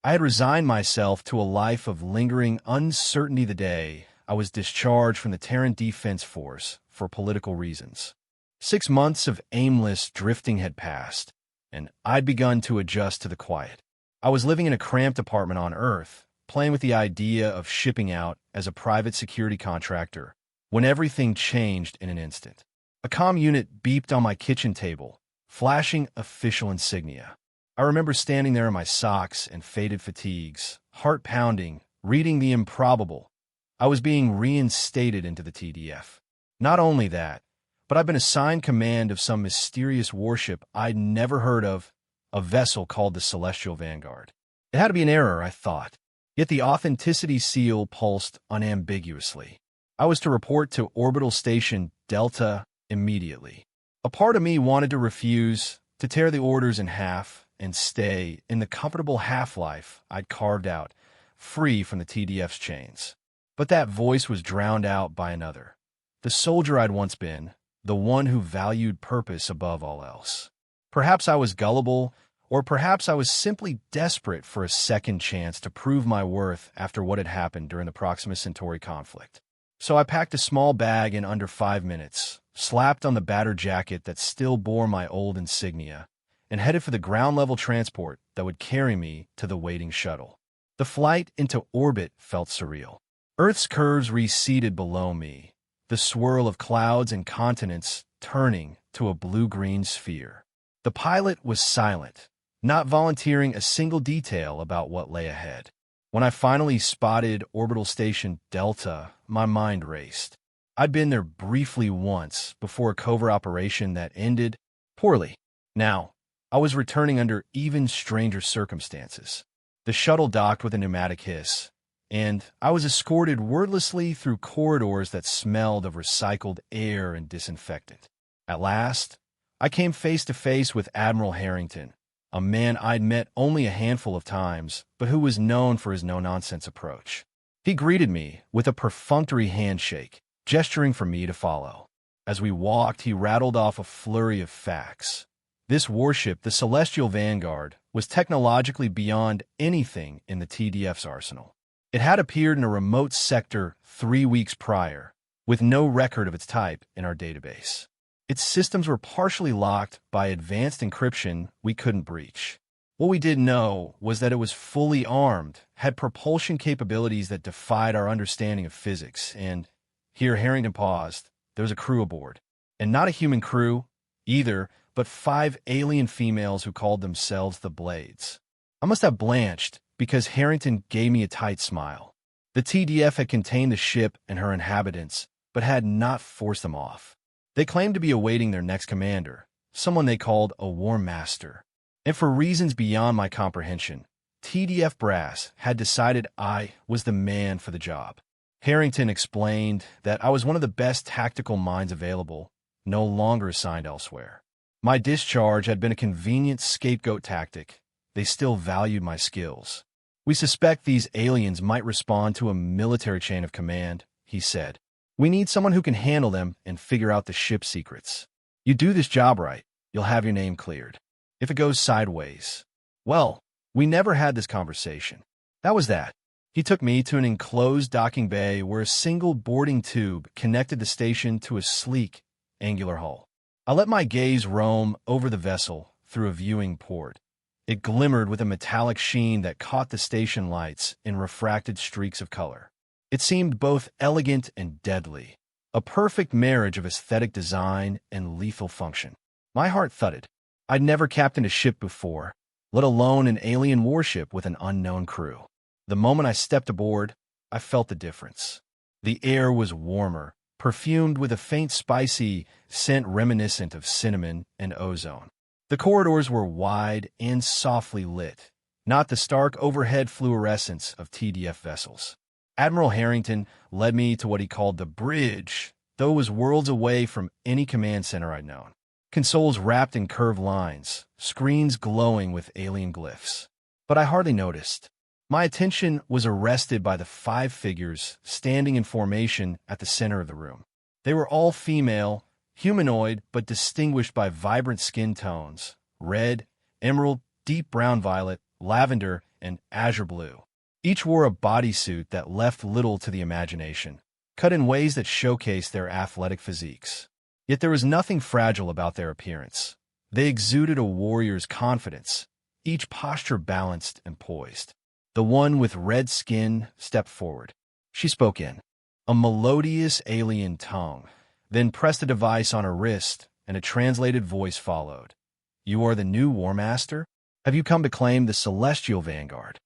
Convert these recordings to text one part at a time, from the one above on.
I had resigned myself to a life of lingering uncertainty the day I was discharged from the Terran Defense Force for political reasons. 6 months of aimless drifting had passed, and I'd begun to adjust to the quiet. I was living in a cramped apartment on Earth, playing with the idea of shipping out as a private security contractor, when everything changed in an instant. A comm unit beeped on my kitchen table, flashing official insignia. I remember standing there in my socks and faded fatigues, heart pounding, reading the improbable. I was being reinstated into the TDF. Not only that, but I'd been assigned command of some mysterious warship I'd never heard of, a vessel called the Celestial Vanguard. It had to be an error, I thought, yet the authenticity seal pulsed unambiguously. I was to report to Orbital Station Delta immediately. A part of me wanted to refuse, to tear the orders in half, and stay in the comfortable half-life I'd carved out, free from the TDF's chains. But that voice was drowned out by another, the soldier I'd once been, the one who valued purpose above all else. Perhaps I was gullible, or perhaps I was simply desperate for a second chance to prove my worth after what had happened during the Proxima Centauri conflict. So I packed a small bag in under 5 minutes, slapped on the battered jacket that still bore my old insignia, and headed for the ground-level transport that would carry me to the waiting shuttle. The flight into orbit felt surreal. Earth's curves receded below me, the swirl of clouds and continents turning to a blue-green sphere. The pilot was silent, not volunteering a single detail about what lay ahead. When I finally spotted Orbital Station Delta, my mind raced. I'd been there briefly once before a covert operation that ended poorly. Now, I was returning under even stranger circumstances. The shuttle docked with a pneumatic hiss, and I was escorted wordlessly through corridors that smelled of recycled air and disinfectant. At last, I came face to face with Admiral Harrington, a man I'd met only a handful of times, but who was known for his no-nonsense approach. He greeted me with a perfunctory handshake, gesturing for me to follow. As we walked, he rattled off a flurry of facts. This warship, the Celestial Vanguard, was technologically beyond anything in the TDF's arsenal. It had appeared in a remote sector 3 weeks prior, with no record of its type in our database. Its systems were partially locked by advanced encryption we couldn't breach. What we did know was that it was fully armed, had propulsion capabilities that defied our understanding of physics, and, here Harrington paused, there was a crew aboard. And not a human crew, either, but 5 alien females who called themselves the Blades. I must have blanched, because Harrington gave me a tight smile. The TDF had contained the ship and her inhabitants, but had not forced them off. They claimed to be awaiting their next commander, someone they called a War Master. And for reasons beyond my comprehension, TDF brass had decided I was the man for the job. Harrington explained that I was one of the best tactical minds available, no longer assigned elsewhere. My discharge had been a convenient scapegoat tactic. They still valued my skills. "We suspect these aliens might respond to a military chain of command," he said. "We need someone who can handle them and figure out the ship's secrets. You do this job right, you'll have your name cleared. If it goes sideways, well, we never had this conversation." That was that. He took me to an enclosed docking bay where a single boarding tube connected the station to a sleek, angular hull. I let my gaze roam over the vessel through a viewing port. It glimmered with a metallic sheen that caught the station lights in refracted streaks of color. It seemed both elegant and deadly, a perfect marriage of aesthetic design and lethal function. My heart thudded. I'd never captained a ship before, let alone an alien warship with an unknown crew. The moment I stepped aboard, I felt the difference. The air was warmer, perfumed with a faint spicy scent reminiscent of cinnamon and ozone. The corridors were wide and softly lit, not the stark overhead fluorescence of TDF vessels. Admiral Harrington led me to what he called the bridge, though it was worlds away from any command center I'd known. Consoles wrapped in curved lines, screens glowing with alien glyphs. But I hardly noticed. My attention was arrested by the 5 figures standing in formation at the center of the room. They were all female, humanoid, but distinguished by vibrant skin tones: red, emerald, deep brown violet, lavender, and azure blue. Each wore a bodysuit that left little to the imagination, cut in ways that showcased their athletic physiques. Yet there was nothing fragile about their appearance. They exuded a warrior's confidence, each posture balanced and poised. The one with red skin stepped forward. She spoke in a melodious alien tongue, then pressed a device on her wrist, and a translated voice followed. "You are the new War Master? Have you come to claim the Celestial Vanguard?"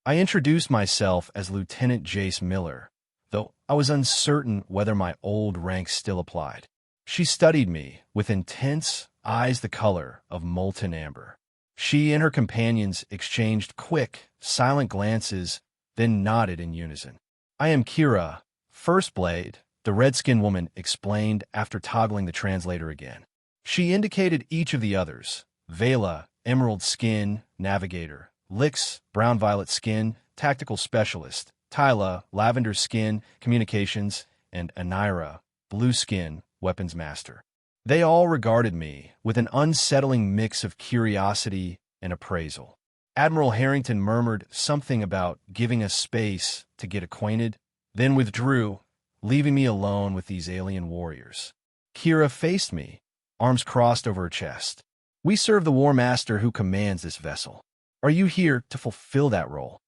I introduced myself as Lieutenant Jace Miller, though I was uncertain whether my old rank still applied. She studied me with intense eyes the color of molten amber. She and her companions exchanged quick, silent glances, then nodded in unison. "I am Kira, First Blade," the red-skinned woman explained after toggling the translator again. She indicated each of the others: Vela, emerald skin, navigator; Lix, brown-violet skin, tactical specialist; Tyla, lavender skin, communications; and Anira, blue skin, weapons master. They all regarded me with an unsettling mix of curiosity and appraisal. Admiral Harrington murmured something about giving us space to get acquainted, then withdrew, leaving me alone with these alien warriors. Kira faced me, arms crossed over her chest. "We serve the War Master who commands this vessel. Are you here to fulfill that role?"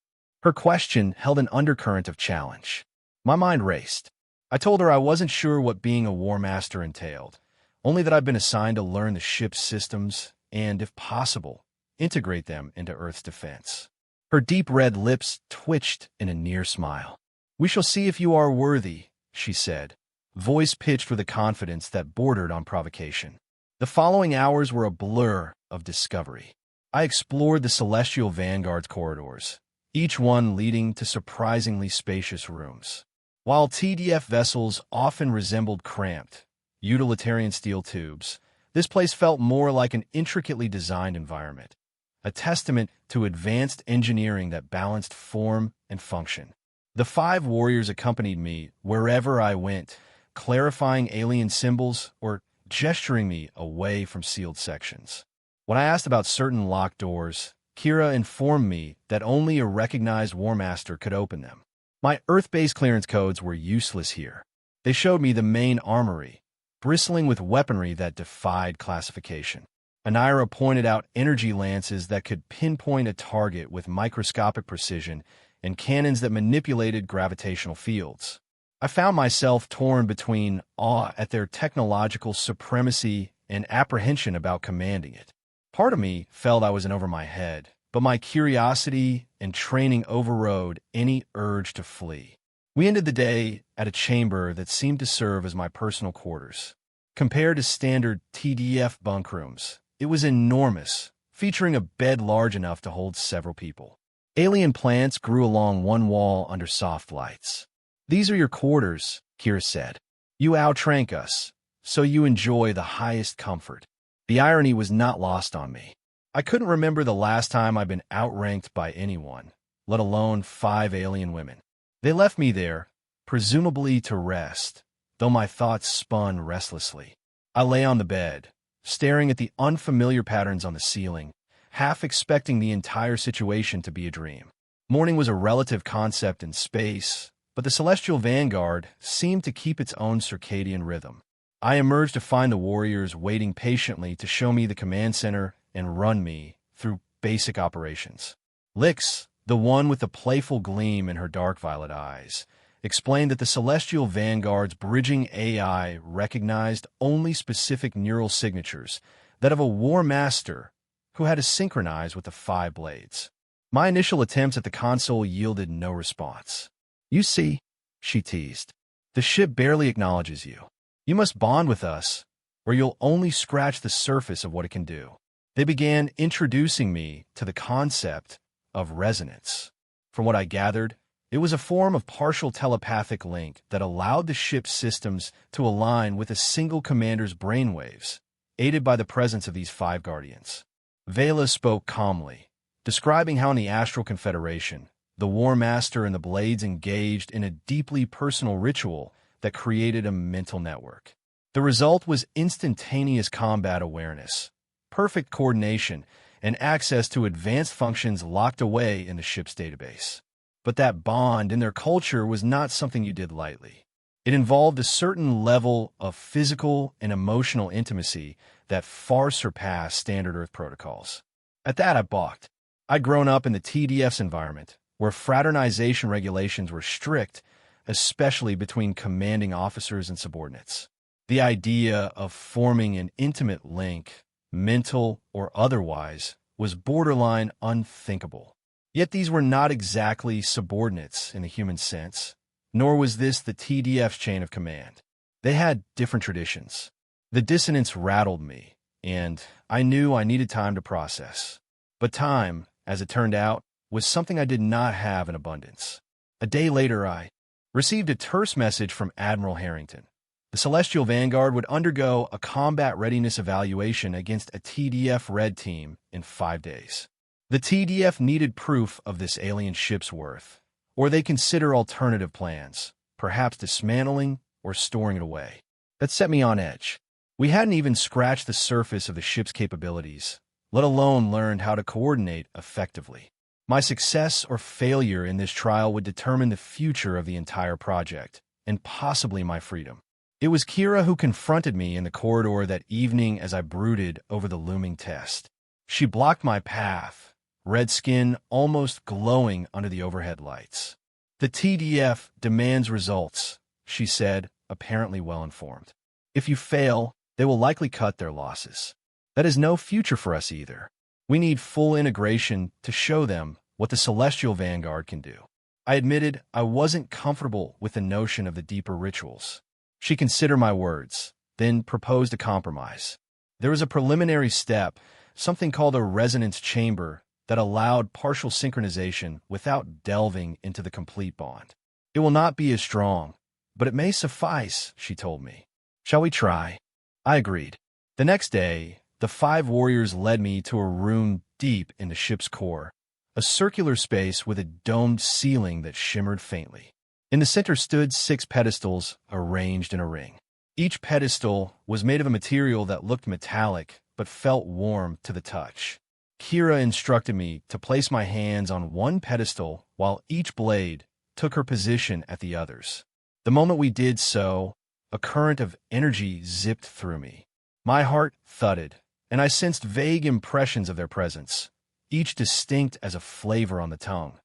Her question held an undercurrent of challenge. My mind raced. I told her I wasn't sure what being a War Master entailed, only that I'd been assigned to learn the ship's systems and, if possible, integrate them into Earth's defense. Her deep red lips twitched in a near smile. "We shall see if you are worthy," she said, voice pitched with a confidence that bordered on provocation. The following hours were a blur of discovery. I explored the Celestial Vanguard's corridors, each one leading to surprisingly spacious rooms. While TDF vessels often resembled cramped, utilitarian steel tubes, this place felt more like an intricately designed environment, a testament to advanced engineering that balanced form and function. The 5 warriors accompanied me wherever I went, clarifying alien symbols or gesturing me away from sealed sections. When I asked about certain locked doors, Kira informed me that only a recognized War Master could open them. My Earth-based clearance codes were useless here. They showed me the main armory, bristling with weaponry that defied classification. Anira pointed out energy lances that could pinpoint a target with microscopic precision and cannons that manipulated gravitational fields. I found myself torn between awe at their technological supremacy and apprehension about commanding it. Part of me felt I was in over my head, but my curiosity and training overrode any urge to flee. We ended the day at a chamber that seemed to serve as my personal quarters. Compared to standard TDF bunk rooms, it was enormous, featuring a bed large enough to hold several people. Alien plants grew along one wall under soft lights. "These are your quarters," Kira said. "You outrank us, so you enjoy the highest comfort." The irony was not lost on me. I couldn't remember the last time I'd been outranked by anyone, let alone 5 alien women. They left me there, presumably to rest, though my thoughts spun restlessly. I lay on the bed, staring at the unfamiliar patterns on the ceiling, half expecting the entire situation to be a dream. Morning was a relative concept in space, but the Celestial Vanguard seemed to keep its own circadian rhythm. I emerged to find the warriors waiting patiently to show me the command center and run me through basic operations. Lix, the one with the playful gleam in her dark violet eyes, explained that the Celestial Vanguard's bridging AI recognized only specific neural signatures, that of a War Master who had to synchronize with the 5 blades. My initial attempts at the console yielded no response. "You see," she teased, "the ship barely acknowledges you. You must bond with us, or you'll only scratch the surface of what it can do." They began introducing me to the concept of resonance. From what I gathered, it was a form of partial telepathic link that allowed the ship's systems to align with a single commander's brainwaves, aided by the presence of these 5 guardians. Vela spoke calmly, describing how in the Astral Confederation, the War Master and the Blades engaged in a deeply personal ritual that created a mental network. The result was instantaneous combat awareness, perfect coordination, and access to advanced functions locked away in the ship's database. But that bond in their culture was not something you did lightly. It involved a certain level of physical and emotional intimacy that far surpassed standard Earth protocols. At that, I balked. I'd grown up in the TDF's environment, where fraternization regulations were strict, especially between commanding officers and subordinates. The idea of forming an intimate link, mental or otherwise, was borderline unthinkable. Yet these were not exactly subordinates in the human sense, nor was this the TDF's chain of command. They had different traditions. The dissonance rattled me, and I knew I needed time to process. But time, as it turned out, was something I did not have in abundance. A day later, I received a terse message from Admiral Harrington. The Celestial Vanguard would undergo a combat readiness evaluation against a TDF Red team in 5 days. The TDF needed proof of this alien ship's worth, or they consider alternative plans, perhaps dismantling or storing it away. That set me on edge. We hadn't even scratched the surface of the ship's capabilities, let alone learned how to coordinate effectively. My success or failure in this trial would determine the future of the entire project, and possibly my freedom. It was Kira who confronted me in the corridor that evening as I brooded over the looming test. She blocked my path, red skin almost glowing under the overhead lights. "The TDF demands results," she said, apparently well-informed. "If you fail, they will likely cut their losses. That is no future for us either. We need full integration to show them what the Celestial Vanguard can do." I admitted I wasn't comfortable with the notion of the deeper rituals. She considered my words, then proposed a compromise. There was a preliminary step, something called a resonance chamber, that allowed partial synchronization without delving into the complete bond. "It will not be as strong, but it may suffice," she told me. "Shall we try?" I agreed. The next day, the 5 warriors led me to a room deep in the ship's core, a circular space with a domed ceiling that shimmered faintly. In the center stood 6 pedestals arranged in a ring. Each pedestal was made of a material that looked metallic but felt warm to the touch. Kira instructed me to place my hands on one pedestal while each blade took her position at the others. The moment we did so, a current of energy zipped through me. My heart thudded, and I sensed vague impressions of their presence, each distinct as a flavor on the tongue.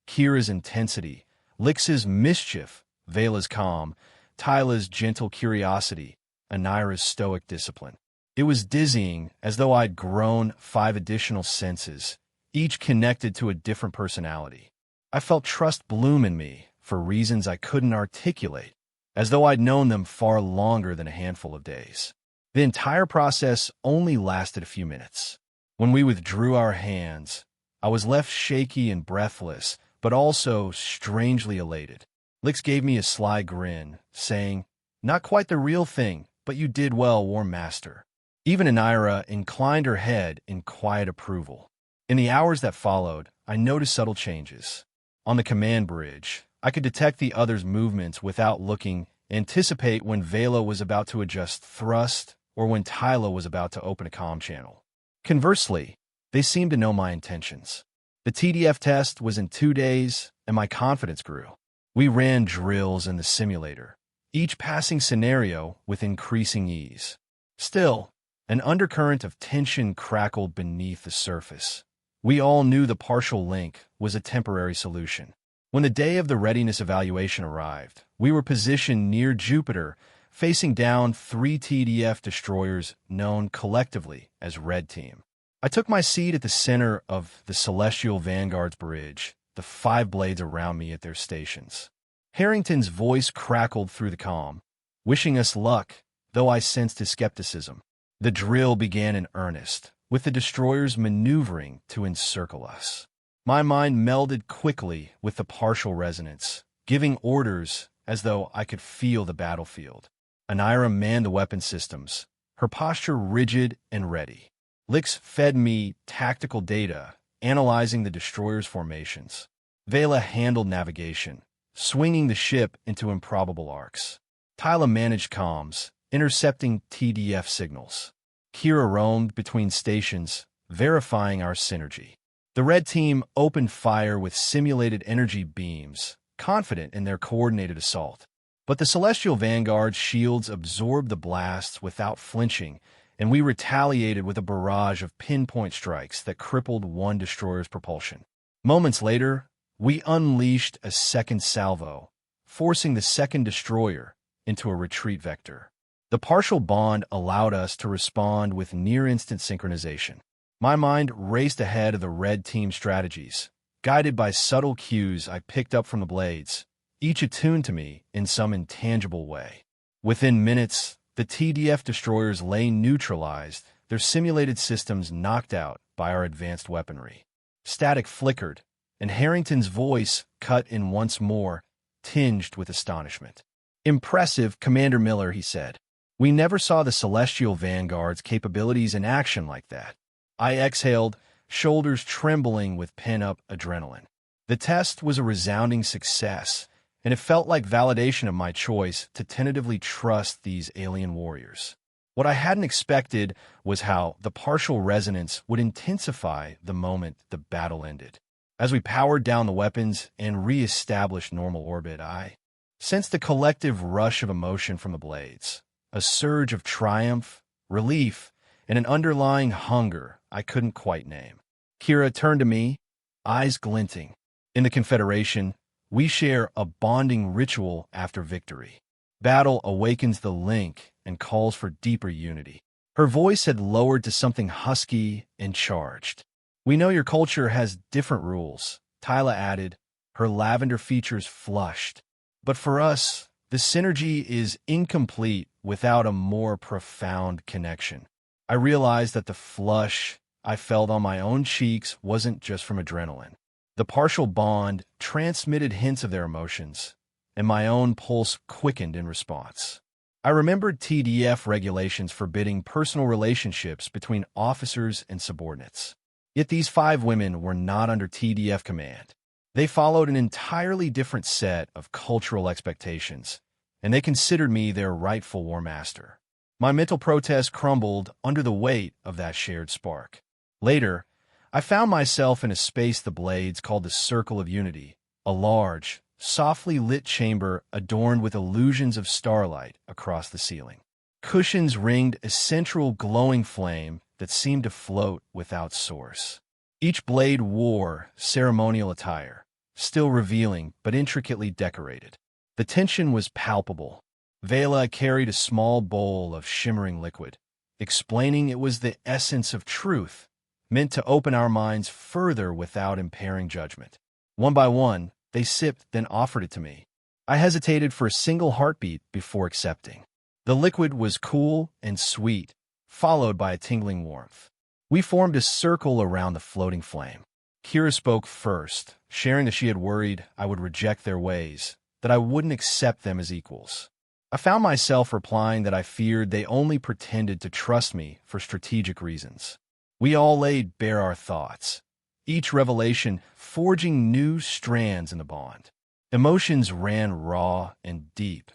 Kira's intensity, Lix's mischief, Vela's calm, Tyla's gentle curiosity, Anira's stoic discipline. It was dizzying, as though I'd grown 5 additional senses, each connected to a different personality. I felt trust bloom in me for reasons I couldn't articulate, as though I'd known them far longer than a handful of days. The entire process only lasted a few minutes. When we withdrew our hands, I was left shaky and breathless, but also strangely elated. Lix gave me a sly grin, saying, "Not quite the real thing, but you did well, War Master." Even Anira inclined her head in quiet approval. In the hours that followed, I noticed subtle changes. On the command bridge, I could detect the others' movements without looking, anticipate when Vela was about to adjust thrust or when Tyla was about to open a comm channel. Conversely, they seemed to know my intentions. The TDF test was in 2 days, and my confidence grew. We ran drills in the simulator, each passing scenario with increasing ease. Still, an undercurrent of tension crackled beneath the surface. We all knew the partial link was a temporary solution. When the day of the readiness evaluation arrived, we were positioned near Jupiter, facing down 3 TDF destroyers known collectively as Red Team. I took my seat at the center of the Celestial Vanguard's bridge, the 5 blades around me at their stations. Harrington's voice crackled through the comm, wishing us luck, though I sensed his skepticism. The drill began in earnest, with the destroyers maneuvering to encircle us. My mind melded quickly with the partial resonance, giving orders as though I could feel the battlefield. Anira manned the weapon systems, her posture rigid and ready. Lix fed me tactical data, analyzing the destroyer's formations. Vela handled navigation, swinging the ship into improbable arcs. Tyla managed comms, intercepting TDF signals. Kira roamed between stations, verifying our synergy. The red team opened fire with simulated energy beams, confident in their coordinated assault. But the Celestial Vanguard's shields absorbed the blasts without flinching, and we retaliated with a barrage of pinpoint strikes that crippled one destroyer's propulsion. Moments later, we unleashed a second salvo, forcing the second destroyer into a retreat vector. The partial bond allowed us to respond with near-instant synchronization. My mind raced ahead of the red team's strategies, guided by subtle cues I picked up from the blades, each attuned to me in some intangible way. Within minutes, the TDF destroyers lay neutralized, their simulated systems knocked out by our advanced weaponry. Static flickered, and Harrington's voice cut in once more, tinged with astonishment. "Impressive, Commander Miller," he said. "We never saw the Celestial Vanguard's capabilities in action like that." I exhaled, shoulders trembling with pent-up adrenaline. The test was a resounding success, and it felt like validation of my choice to tentatively trust these alien warriors. What I hadn't expected was how the partial resonance would intensify the moment the battle ended. As we powered down the weapons and re-established normal orbit, I sensed the collective rush of emotion from the blades, a surge of triumph, relief, and an underlying hunger I couldn't quite name. Kira turned to me, eyes glinting. In the Confederation, we share a bonding ritual after victory. Battle awakens the link and calls for deeper unity. Her voice had lowered to something husky and charged. "We know your culture has different rules," Tyla added, her lavender features flushed. "But for us, the synergy is incomplete without a more profound connection." I realized that the flush I felt on my own cheeks wasn't just from adrenaline. The partial bond transmitted hints of their emotions, and my own pulse quickened in response. I remembered TDF regulations forbidding personal relationships between officers and subordinates. Yet these 5 women were not under TDF command. They followed an entirely different set of cultural expectations, and they considered me their rightful War Master. My mental protest crumbled under the weight of that shared spark. Later, I found myself in a space the blades called the Circle of Unity, a large, softly lit chamber adorned with illusions of starlight across the ceiling. Cushions ringed a central glowing flame that seemed to float without source. Each blade wore ceremonial attire, still revealing but intricately decorated. The tension was palpable. Vela carried a small bowl of shimmering liquid, explaining it was the essence of truth, meant to open our minds further without impairing judgment. One by one, they sipped, then offered it to me. I hesitated for a single heartbeat before accepting. The liquid was cool and sweet, followed by a tingling warmth. We formed a circle around the floating flame. Kira spoke first, sharing that she had worried I would reject their ways, that I wouldn't accept them as equals. I found myself replying that I feared they only pretended to trust me for strategic reasons. We all laid bare our thoughts, each revelation forging new strands in the bond. Emotions ran raw and deep.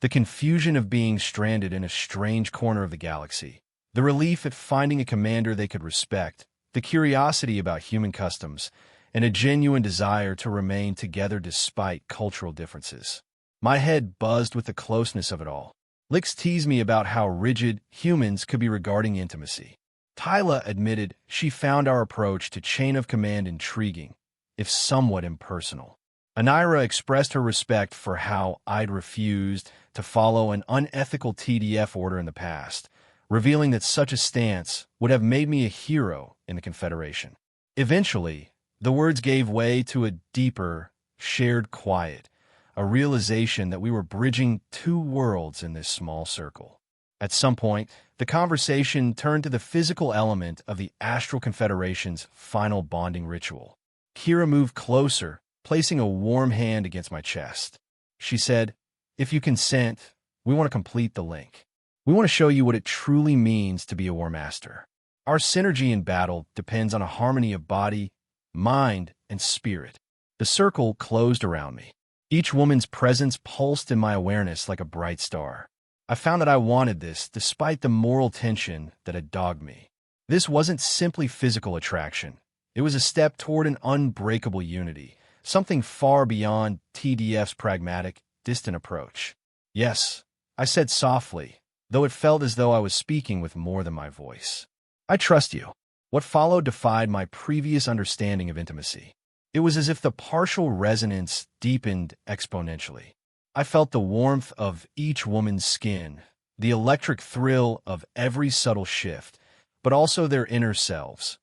The confusion of being stranded in a strange corner of the galaxy, the relief at finding a commander they could respect, the curiosity about human customs, and a genuine desire to remain together despite cultural differences. My head buzzed with the closeness of it all. Lix teased me about how rigid humans could be regarding intimacy. Tyla admitted she found our approach to chain of command intriguing, if somewhat impersonal. Anira expressed her respect for how I'd refused to follow an unethical TDF order in the past, revealing that such a stance would have made me a hero in the Confederation. Eventually, the words gave way to a deeper, shared quiet, a realization that we were bridging 2 worlds in this small circle. At some point, the conversation turned to the physical element of the Astral Confederation's final bonding ritual. Kira moved closer, placing a warm hand against my chest. She said, "If you consent, we want to complete the link. We want to show you what it truly means to be a War Master. Our synergy in battle depends on a harmony of body, mind, and spirit." The circle closed around me. Each woman's presence pulsed in my awareness like a bright star. I found that I wanted this despite the moral tension that had dogged me. This wasn't simply physical attraction. It was a step toward an unbreakable unity, something far beyond TDF's pragmatic, distant approach. Yes, I said softly, though it felt as though I was speaking with more than my voice. I trust you. What followed defied my previous understanding of intimacy. It was as if the partial resonance deepened exponentially. I felt the warmth of each woman's skin, the electric thrill of every subtle shift, but also their inner selves.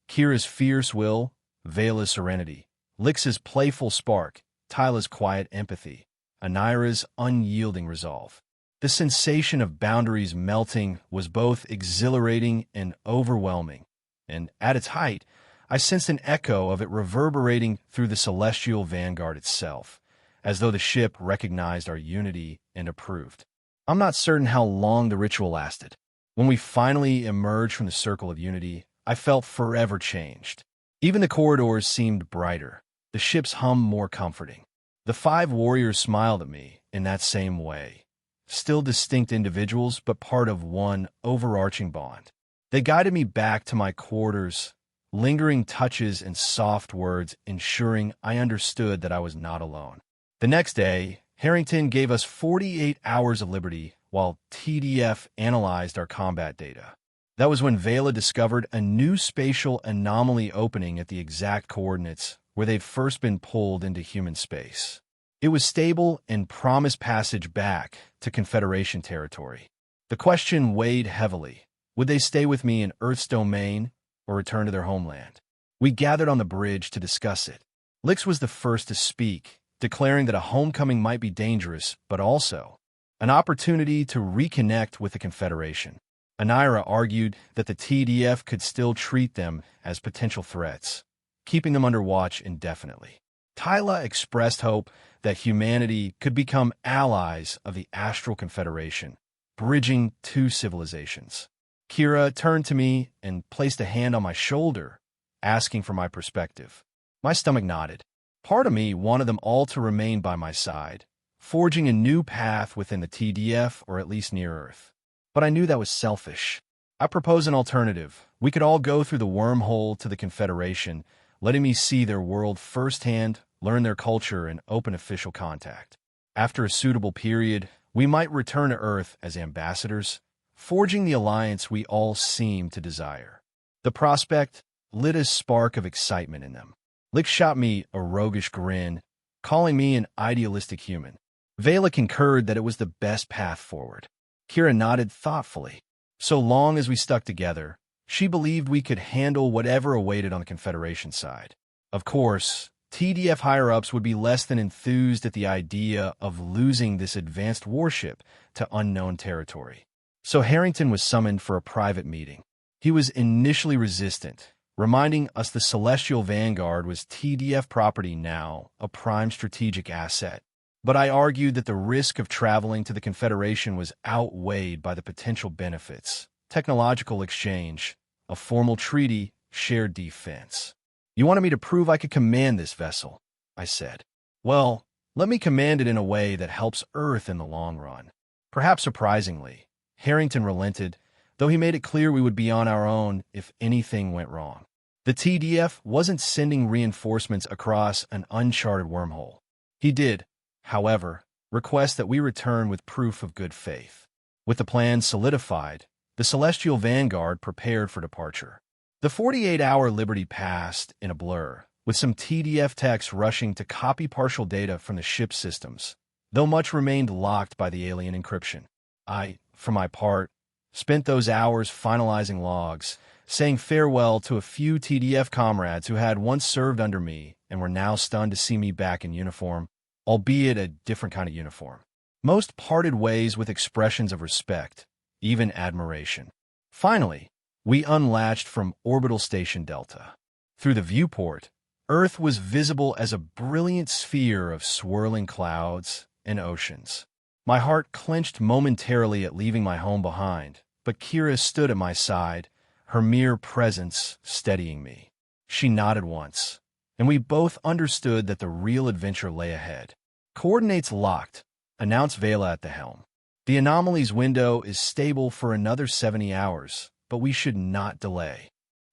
Kira's fierce will, Vela's serenity, Lix's playful spark, Tyla's quiet empathy, Anira's unyielding resolve. The sensation of boundaries melting was both exhilarating and overwhelming, and at its height, I sensed an echo of it reverberating through the celestial vanguard itself, as though the ship recognized our unity and approved. I'm not certain how long the ritual lasted. When we finally emerged from the circle of unity, I felt forever changed. Even the corridors seemed brighter, the ship's hum more comforting. The 5 warriors smiled at me in that same way, still distinct individuals but part of one overarching bond. They guided me back to my quarters, lingering touches and soft words ensuring I understood that I was not alone. The next day, Harrington gave us 48 hours of liberty while TDF analyzed our combat data. That was when Vela discovered a new spatial anomaly opening at the exact coordinates where they'd first been pulled into human space. It was stable and promised passage back to Confederation territory. The question weighed heavily. Would they stay with me in Earth's domain or return to their homeland? We gathered on the bridge to discuss it. Lix was the first to speak, declaring that a homecoming might be dangerous, but also an opportunity to reconnect with the Confederation. Anira argued that the TDF could still treat them as potential threats, keeping them under watch indefinitely. Tyla expressed hope that humanity could become allies of the Astral Confederation, bridging 2 civilizations. Kira turned to me and placed a hand on my shoulder, asking for my perspective. My stomach nodded. Part of me wanted them all to remain by my side, forging a new path within the TDF or at least near Earth. But I knew that was selfish. I proposed an alternative. We could all go through the wormhole to the Confederation, letting me see their world firsthand, learn their culture, and open official contact. After a suitable period, we might return to Earth as ambassadors, forging the alliance we all seem to desire. The prospect lit a spark of excitement in them. Lix shot me a roguish grin, calling me an idealistic human. Vela concurred that it was the best path forward. Kira nodded thoughtfully. So long as we stuck together, she believed we could handle whatever awaited on the Confederation side. Of course, TDF higher-ups would be less than enthused at the idea of losing this advanced warship to unknown territory. So Harrington was summoned for a private meeting. He was initially resistant, reminding us the Celestial Vanguard was TDF property now, a prime strategic asset. But I argued that the risk of traveling to the Confederation was outweighed by the potential benefits: technological exchange, a formal treaty, shared defense. You wanted me to prove I could command this vessel, I said. Well, let me command it in a way that helps Earth in the long run. Perhaps surprisingly, Harrington relented, though he made it clear we would be on our own if anything went wrong. The TDF wasn't sending reinforcements across an uncharted wormhole. He did, however, request that we return with proof of good faith. With the plan solidified, the Celestial Vanguard prepared for departure. The 48-hour liberty passed in a blur, with some TDF techs rushing to copy partial data from the ship's systems, though much remained locked by the alien encryption. I, for my part, spent those hours finalizing logs, saying farewell to a few TDF comrades who had once served under me and were now stunned to see me back in uniform, albeit a different kind of uniform. Most parted ways with expressions of respect, even admiration. Finally, we unlatched from Orbital Station Delta. Through the viewport, Earth was visible as a brilliant sphere of swirling clouds and oceans. My heart clenched momentarily at leaving my home behind, but Kira stood at my side, her mere presence steadying me. She nodded once, and we both understood that the real adventure lay ahead. Coordinates locked, announced Vela at the helm. The anomaly's window is stable for another 70 hours, but we should not delay.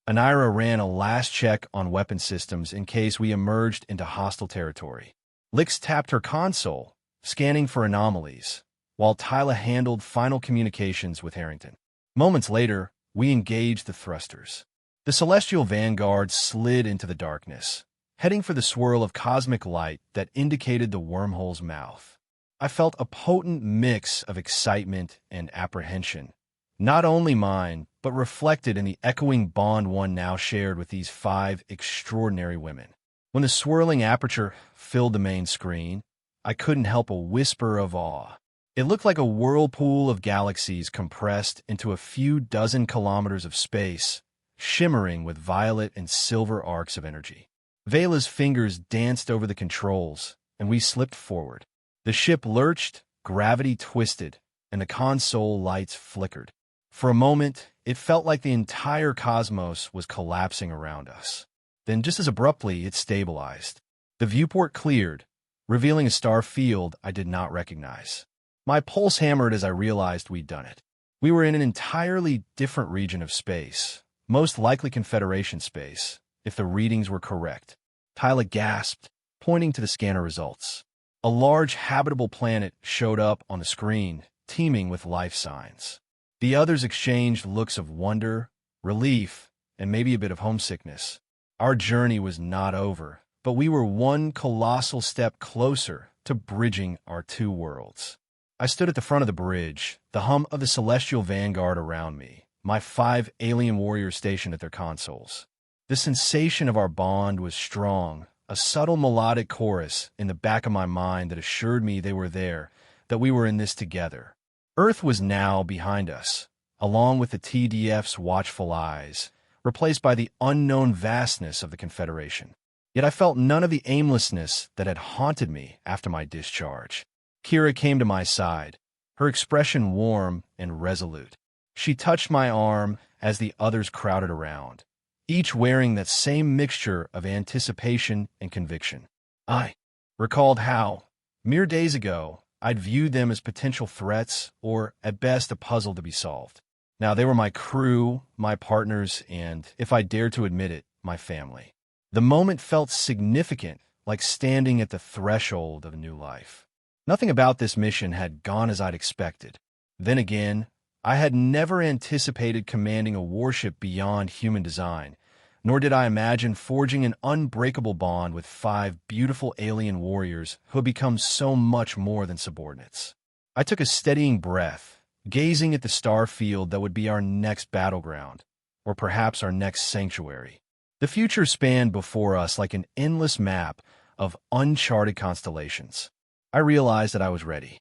Anira ran a last check on weapon systems in case we emerged into hostile territory. Lix tapped her console, scanning for anomalies, while Tyla handled final communications with Harrington. Moments later, we engaged the thrusters. The Celestial Vanguard slid into the darkness, heading for the swirl of cosmic light that indicated the wormhole's mouth. I felt a potent mix of excitement and apprehension, not only mine, but reflected in the echoing bond one now shared with these 5 extraordinary women. When the swirling aperture filled the main screen, I couldn't help a whisper of awe. It looked like a whirlpool of galaxies compressed into a few dozen kilometers of space, shimmering with violet and silver arcs of energy. Vela's fingers danced over the controls, and we slipped forward. The ship lurched, gravity twisted, and the console lights flickered. For a moment, it felt like the entire cosmos was collapsing around us. Then, just as abruptly, it stabilized. The viewport cleared, revealing a star field I did not recognize. My pulse hammered as I realized we'd done it. We were in an entirely different region of space, most likely Confederation space, if the readings were correct. Tyla gasped, pointing to the scanner results. A large habitable planet showed up on the screen, teeming with life signs. The others exchanged looks of wonder, relief, and maybe a bit of homesickness. Our journey was not over, but we were one colossal step closer to bridging our 2 worlds. I stood at the front of the bridge, the hum of the Celestial Vanguard around me, my 5 alien warriors stationed at their consoles. The sensation of our bond was strong, a subtle melodic chorus in the back of my mind that assured me they were there, that we were in this together. Earth was now behind us, along with the TDF's watchful eyes, replaced by the unknown vastness of the Confederation. Yet I felt none of the aimlessness that had haunted me after my discharge. Kira came to my side, her expression warm and resolute. She touched my arm as the others crowded around, each wearing that same mixture of anticipation and conviction. I recalled how, mere days ago, I'd viewed them as potential threats or, at best, a puzzle to be solved. Now they were my crew, my partners, and, if I dared to admit it, my family. The moment felt significant, like standing at the threshold of a new life. Nothing about this mission had gone as I'd expected. Then again, I had never anticipated commanding a warship beyond human design, nor did I imagine forging an unbreakable bond with 5 beautiful alien warriors who had become so much more than subordinates. I took a steadying breath, gazing at the star field that would be our next battleground, or perhaps our next sanctuary. The future spanned before us like an endless map of uncharted constellations. I realized that I was ready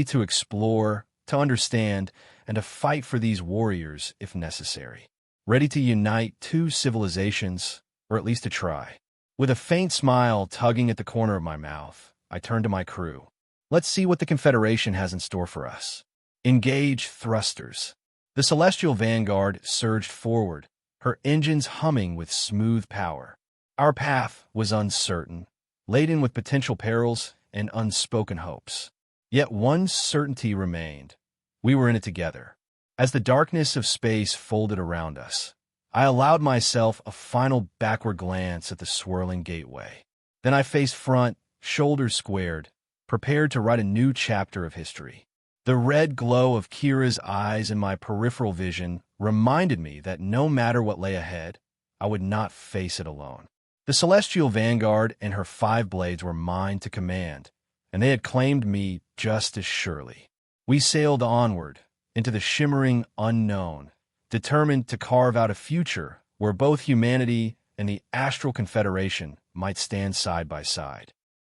to explore, to understand, and to fight for these warriors if necessary. Ready to unite 2 civilizations, or at least to try. With a faint smile tugging at the corner of my mouth, I turned to my crew. Let's see what the Confederation has in store for us. Engage thrusters. The Celestial Vanguard surged forward, her engines humming with smooth power. Our path was uncertain, laden with potential perils and unspoken hopes. Yet one certainty remained. We were in it together. As the darkness of space folded around us, I allowed myself a final backward glance at the swirling gateway. Then I faced front, shoulders squared, prepared to write a new chapter of history. The red glow of Kira's eyes in my peripheral vision reminded me that no matter what lay ahead, I would not face it alone. The Celestial Vanguard and her 5 blades were mine to command, and they had claimed me just as surely. We sailed onward, into the shimmering unknown, determined to carve out a future where both humanity and the Astral Confederation might stand side by side.